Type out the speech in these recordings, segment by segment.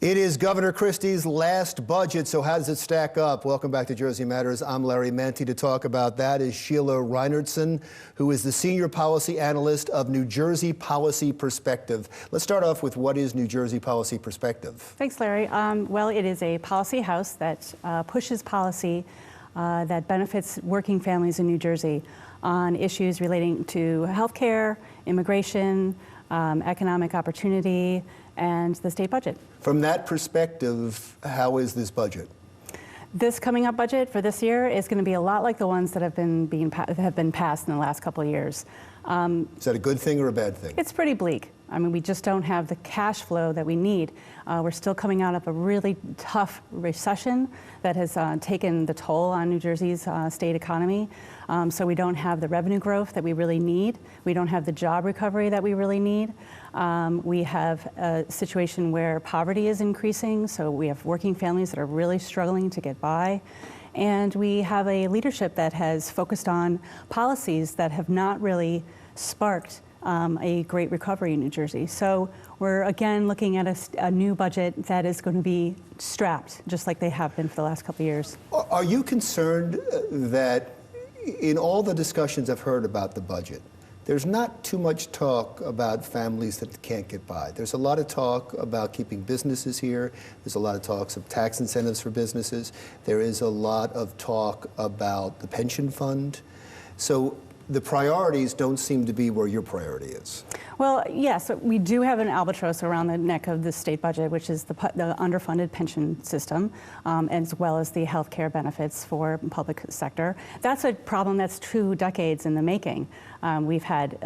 It is Governor Christie's last budget, so how does it stack up? Welcome back to Jersey Matters. I'm Larry Mantey. To talk about that is Sheila Reynertson, who is the Senior Policy Analyst of New Jersey Policy Perspective. Let's start off with what is New Jersey Policy Perspective? Thanks, Larry. Well, it is a policy house that pushes policy that benefits working families in New Jersey on issues relating to healthcare, immigration, economic opportunity, and the state budget. From that perspective, how is this budget? This coming up budget for this year is going to be a lot like the ones that have been passed in the last couple of years. Is that a good thing or a bad thing? It's pretty bleak. I mean, we just don't have the cash flow that we need. We're still coming out of a really tough recession that has taken the toll on New Jersey's state economy. So we don't have the revenue growth that we really need. We don't have the job recovery that we really need. We have a situation where poverty is increasing, so we have working families that are really struggling to get by. And we have a leadership that has focused on policies that have not really sparked a great recovery in New Jersey. So we're again looking at a new budget that is going to be strapped, just like they have been for the last couple of years. Are you concerned that in all the discussions I've heard about the budget, there's not too much talk about families that can't get by? There's a lot of talk about keeping businesses here. There's a lot of talks of tax incentives for businesses. There is a lot of talk about the pension fund. So the priorities don't seem to be where your priority is. Well, yes, we do have an albatross around the neck of the state budget, which is the underfunded pension system, as well as the health care benefits for public sector. That's a problem that's 2 decades in the making. We've had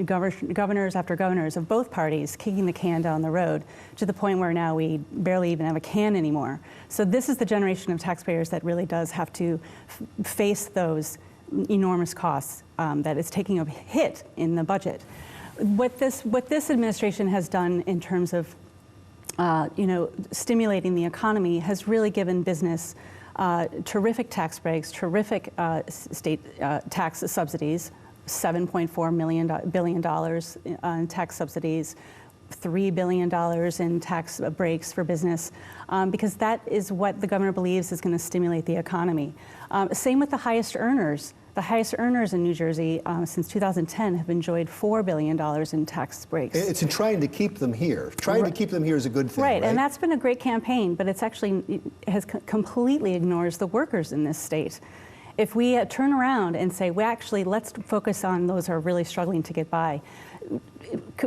governors after governors of both parties kicking the can down the road to the point where now we barely even have a can anymore. So this is the generation of taxpayers that really does have to face those enormous costs that is taking a hit in the budget. What this administration has done in terms of stimulating the economy has really given business terrific tax breaks, terrific state tax subsidies, $7.4 billion in tax subsidies, $3 billion in tax breaks for business, because that is what the governor believes is going to stimulate the economy. Same with the highest earners. The highest earners in New Jersey since 2010 have enjoyed $4 billion in tax breaks. It's in trying to keep them here. Trying to keep them here is a good thing, right? And that's been a great campaign, but it's actually completely ignores the workers in this state. If we turn around and say, well, actually, let's focus on those who are really struggling to get by,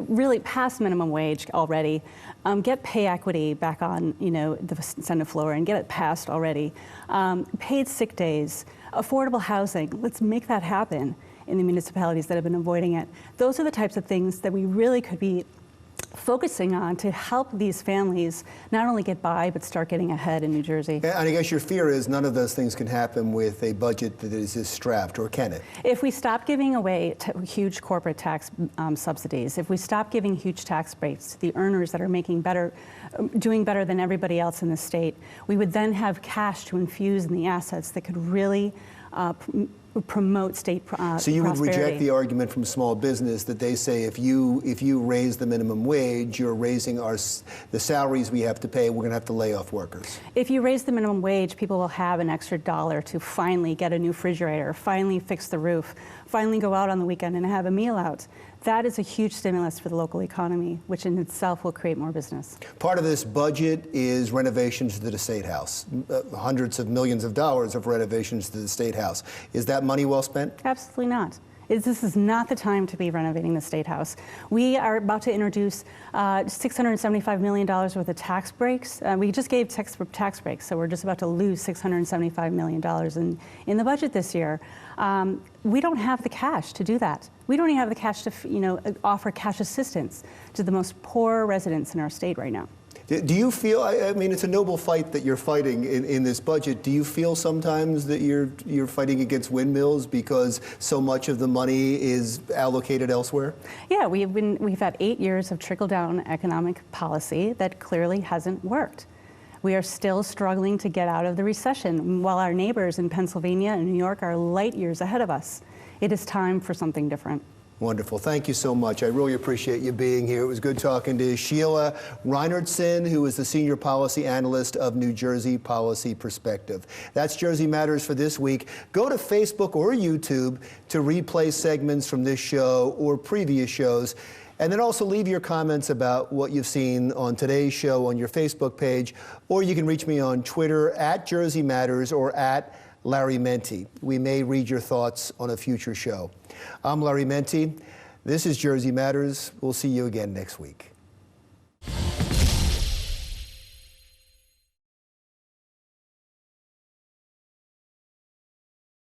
really pass minimum wage already, get pay equity back on the Senate floor and get it passed already, paid sick days, affordable housing, let's make that happen in the municipalities that have been avoiding it. Those are the types of things that we really could be focusing on to help these families not only get by, but start getting ahead in New Jersey. And I guess your fear is none of those things can happen with a budget that is this strapped, or can it? If we stop giving away huge corporate tax subsidies, if we stop giving huge tax breaks to the earners that are making better, doing better than everybody else in the state, we would then have cash to infuse in the assets that could really promote state prosperity. So you would reject the argument from small business that they say if you raise the minimum wage, you're raising the salaries we have to pay, we're going to have to lay off workers. If you raise the minimum wage, people will have an extra dollar to finally get a new refrigerator, finally fix the roof, finally go out on the weekend and have a meal out. That is a huge stimulus for the local economy, which in itself will create more business. Part of this budget is renovations to the State House. Hundreds of millions of dollars of renovations to the State House. Is that money well spent? Absolutely not. This is not the time to be renovating the State House. We are about to introduce $675 million worth of tax breaks. We just gave tax breaks, so we're just about to lose $675 million in the budget this year. We don't have the cash to do that. We don't even have the cash to offer cash assistance to the most poor residents in our state right now. Do you feel, I mean, it's a noble fight that you're fighting in this budget. Do you feel sometimes that you're fighting against windmills because so much of the money is allocated elsewhere? Yeah, we've had 8 years of trickle-down economic policy that clearly hasn't worked. We are still struggling to get out of the recession, while our neighbors in Pennsylvania and New York are light years ahead of us. It is time for something different. Wonderful. Thank you so much. I really appreciate you being here. It was good talking to Sheila Reynertson, who is the Senior Policy Analyst of New Jersey Policy Perspective. That's Jersey Matters for this week. Go to Facebook or YouTube to replay segments from this show or previous shows. And then also leave your comments about what you've seen on today's show on your Facebook page, or you can reach me on Twitter at Jersey Matters or at Larry Menti. We may read your thoughts on a future show. I'm Larry Menti. This is Jersey Matters. We'll see you again next week.